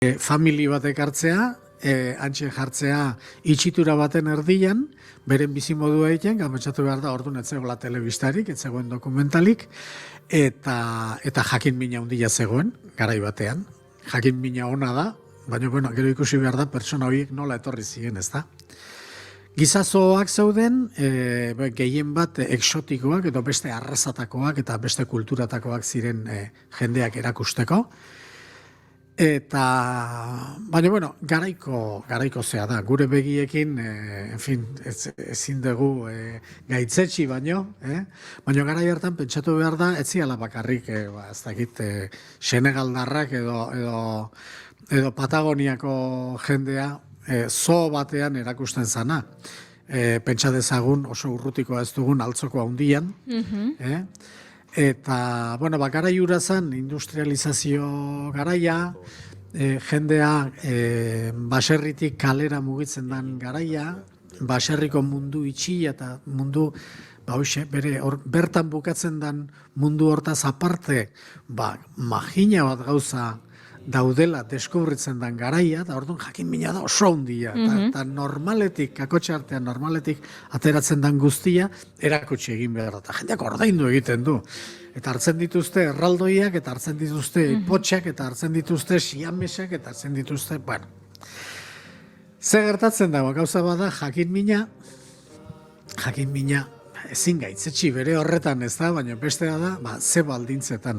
famili batek hartzea, antxe jartzea itxitura baten erdian, beren bizimodua egiten, gametxatu behar da, orduan etzegoela telebistarik, etzegoen dokumentalik, eta jakin mina handia zegoen, garai batean. Jakin mina ona da, baina bueno, gero ikusi behar da, pertsona horiek nola etorri ziren, ez da? Gizazoak zeuden, gehien bat exotikoak, edo beste arrasatakoak, eta beste kulturatakoak ziren jendeak erakusteko. Eta, baina, bueno, garaiko zea da, gure begiekin, en fin, ezin dugu gaitzetsi baino, baina garai hartan pentsatu behar da, ez ziala bakarrik, ez dakit, Senegaldarrak edo Patagoniako jendea, zoo batean erakusten zana. Pentsa dezagun oso urrutikoa ez dugun altzoko handian, eta, bueno, garai hura zen, industrializazio garaia, jendea baserritik kalera mugitzen den garaia, baserriko mundu itxia eta mundu, bertan bukatzen den mundu hortaz aparte, magina bat gauza daudela deskubritzen den garaia, eta orduan jakin mina da oso handia, eta normaletik, kakotxe artean normaletik ateratzen den guztia, erakutsi egin behar da, eta jendeak ordaindu egiten du. Eta hartzen dituzte erraldoiak, eta hartzen dituzte ipotxak, eta hartzen dituzte siamesak, eta hartzen dituzte, bueno. Ze gertatzen dago, gauza bada, jakin mina, ezin gaitzetsi bere horretan ez da, baina bestea da, ze baldintzetan